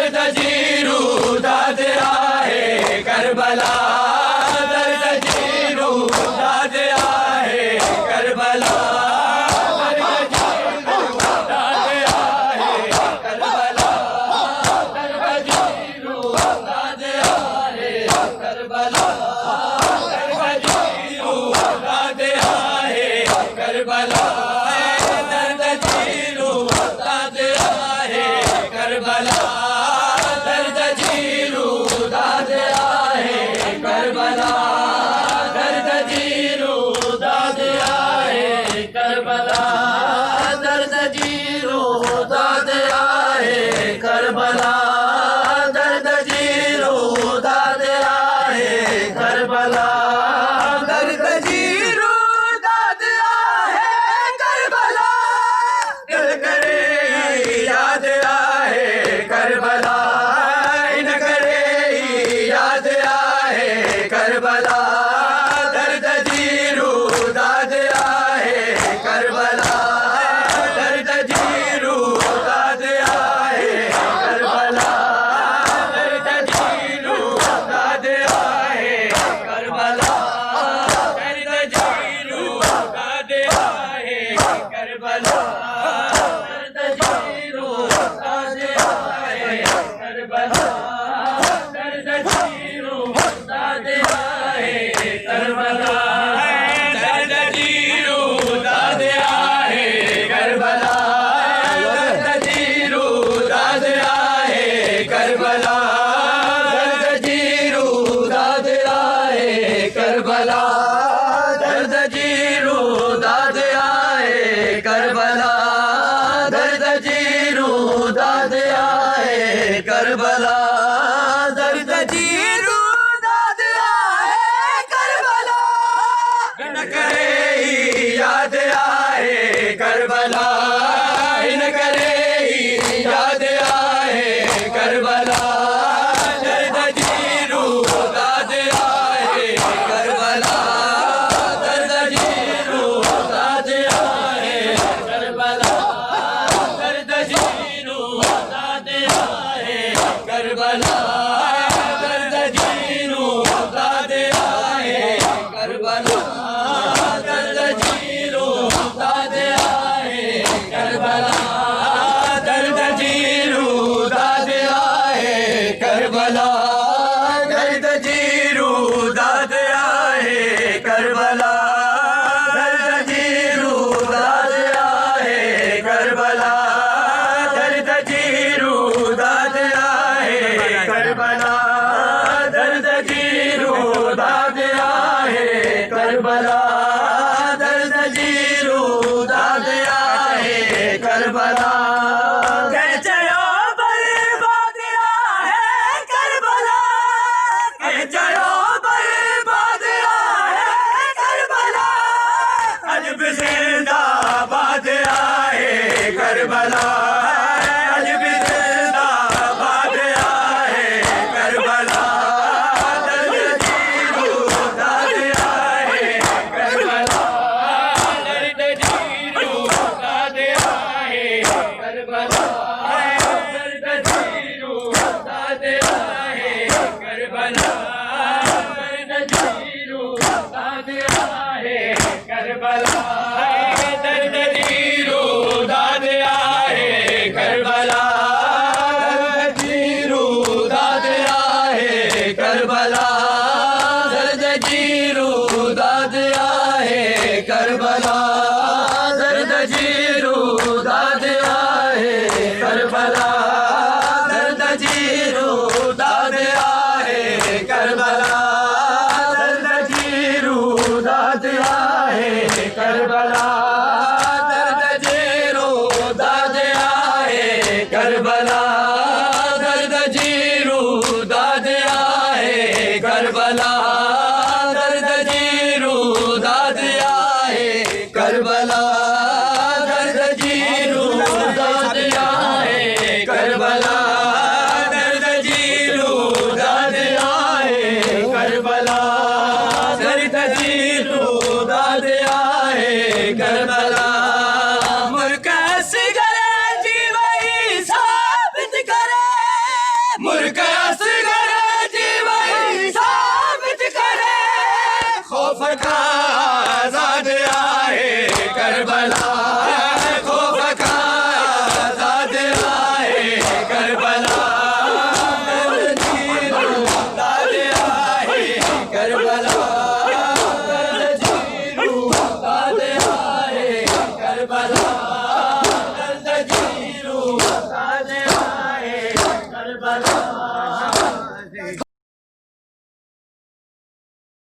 दर्द जीरू दाद आहे करबला दर्द जीरू दाद आहे करबला करबला दर्द जीरू दाद आए करबला न करे याद आए करबला न करे याद आए करबला दर्द जीरू दाद आए करबला दर्द जीरू दाद आए करबला दर्द जीरू दाद आए करबला दर्द जीरू दाद आए करबला दर्द जीरू दाद आए करबला दर्द जीरू दाद आए करबला दर्द जीरू दाद आए करबला दर्द जीरू दाद आए करबला दर्द जीरू दाद आए करबला दर्द जीरू दाद आए करबला दर्द जीरू दाद आए करबला चलो बर्बाद आए करबला चलो बर्बाद आए करबला अजब जिंदाबाद आए करबला अजब जिंदाबाद आए करबला दर्द जीरू दाद आए करबला दर्द जीरू दाद आए करबला दर्द जीरू दाद आए करबला दर्द जीरू दाद आए करबला दर्द जीरू दाद आए करबला दर्द जीरू दाद आए करबला दर्द जीरू दाद आए करबला दर्द जीरू दाद आए करबला दर्द जीरू दाद आए करबला दर्द जीरू दाद आए करबला दर्द जीरू दाद आए करबला दर्द जीरू दाद आए करबला दर्द जीरू दाद आए करबला दर्द जीरू दाद आए करबला दर्द जीरू दाद आए करबला दर्द जीरू दाद आए करबला मुर्कस गले जीवई साहब फखा आजाद आहे करबला